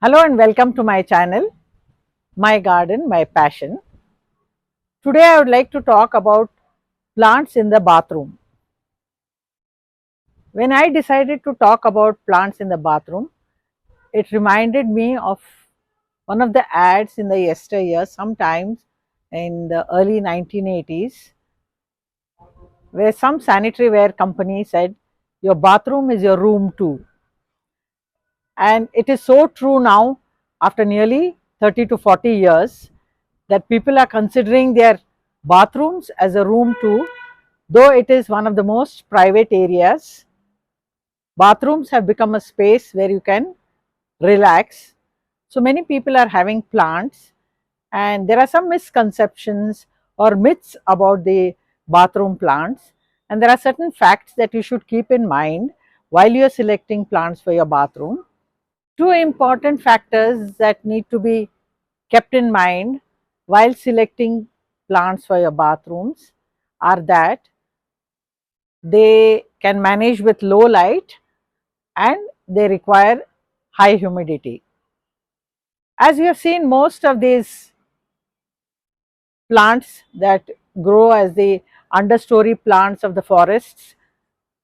Hello and welcome to my channel, My Garden, My Passion. Today I would like to talk about plants in the bathroom. When I decided to talk about plants in the bathroom, it reminded me of one of the ads in the yesteryear, sometimes in the early 1980s, where some sanitary ware company said, "Your bathroom is your room too." And it is so true now, after nearly 30 to 40 years, that people are considering their bathrooms as a room too, though it is one of the most private areas. Bathrooms have become a space where you can relax. So many people are having plants, and there are some misconceptions or myths about the bathroom plants, and there are certain facts that you should keep in mind while you are selecting plants for your bathroom. Two important factors that need to be kept in mind while selecting plants for your bathrooms are that they can manage with low light and they require high humidity. As you have seen, most of these plants that grow as the understory plants of the forests,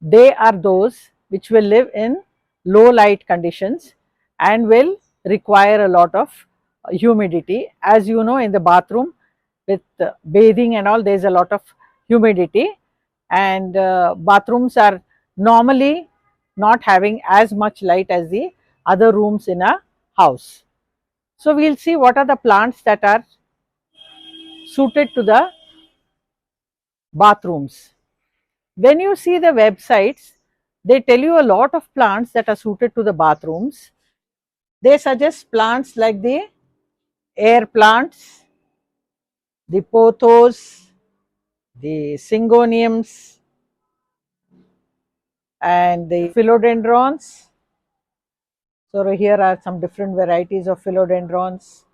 they are those which will live in low light conditions and will require a lot of humidity. As you know, in the bathroom with bathing and all, there is a lot of humidity, and bathrooms are normally not having as much light as the other rooms in a house. So we will see what are the plants that are suited to the bathrooms. When you see the websites, they tell you a lot of plants that are suited to the bathrooms. They suggest plants like the air plants, the pothos, the syngoniums, and the philodendrons. So here are some different varieties of philodendrons.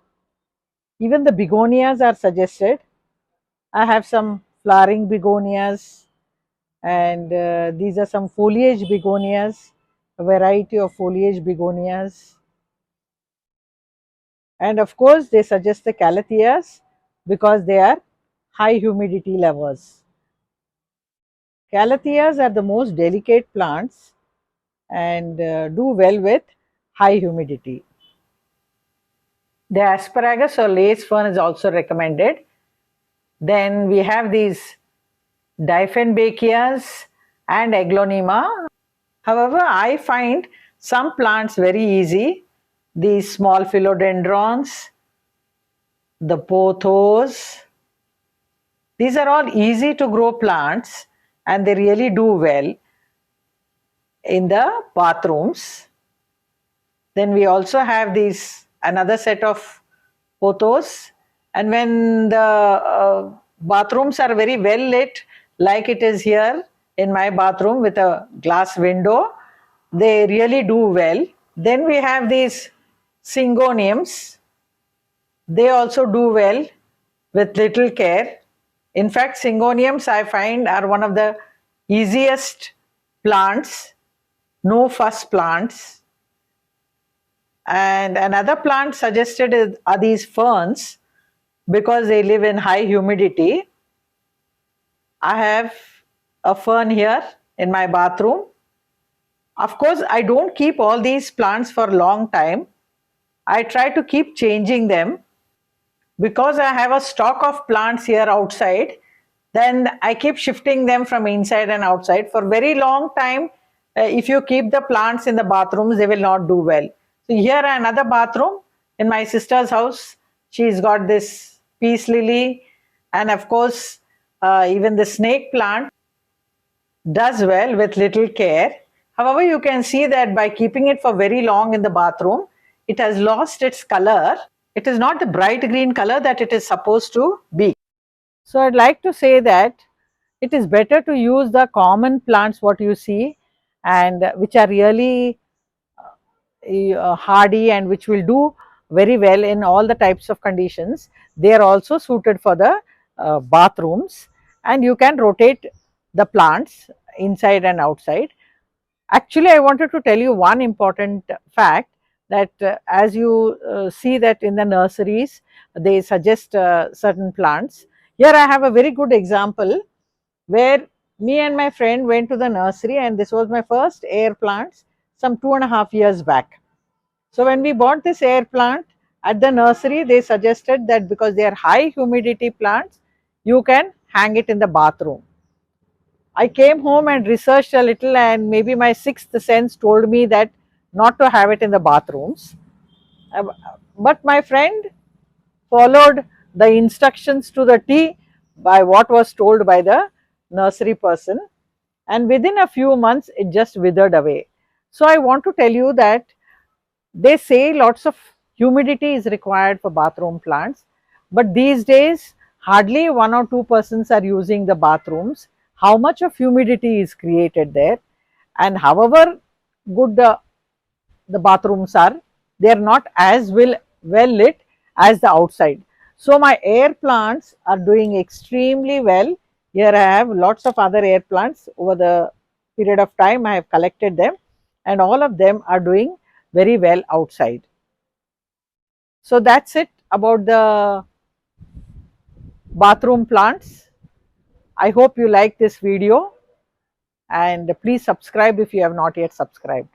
Even the begonias are suggested. I have some flowering begonias, and these are some foliage begonias, a variety of foliage begonias. And of course, they suggest the calatheas because they are high humidity lovers. Calatheas are the most delicate plants and do well with high humidity. The asparagus or lace fern is also recommended. Then we have these Dieffenbachias and Aglaonema. However, I find some plants very easy. These small philodendrons, the pothos, these are all easy to grow plants and they really do well in the bathrooms. Then we also have these another set of pothos, and when the bathrooms are very well lit, like it is here in my bathroom with a glass window, they really do well. Then we have these syngoniums. They also do well with little care. In fact, syngoniums I find are one of the easiest plants, no fuss plants. And another plant suggested are these ferns because they live in high humidity. I have a fern here in my bathroom. Of course, I don't keep all these plants for a long time. I try to keep changing them because I have a stock of plants here outside. Then I keep shifting them from inside and outside for very long time. If you keep the plants in the bathrooms, they will not do well. So here another bathroom in my sister's house. She's got this peace lily, and of course even the snake plant does well with little care. However, you can see that by keeping it for very long in the bathroom, it has lost its color. It is not the bright green color that it is supposed to be. So I'd like to say that it is better to use the common plants what you see, and which are really hardy and which will do very well in all the types of conditions. They are also suited for the bathrooms, and you can rotate the plants inside and outside. Actually, I wanted to tell you one important fact. that as you see that in the nurseries, they suggest certain plants. Here I have a very good example where me and my friend went to the nursery, and this was my first air plants some 2.5 years back. So when we bought this air plant at the nursery, they suggested that because they are high humidity plants, you can hang it in the bathroom. I came home and researched a little, and maybe my sixth sense told me that not to have it in the bathrooms. Uh, But my friend followed the instructions to the T by what was told by the nursery person, and within a few months it just withered away. So I want to tell you that they say lots of humidity is required for bathroom plants, but these days hardly 1 or 2 persons are using the bathrooms. How much of humidity is created there, and however good the bathrooms are, they are not as well lit as the outside. So my air plants are doing extremely well. Here I have lots of other air plants. Over the period of time I have collected them, and all of them are doing very well outside. So that's it about the bathroom plants. I hope you like this video, and please subscribe if you have not yet subscribed.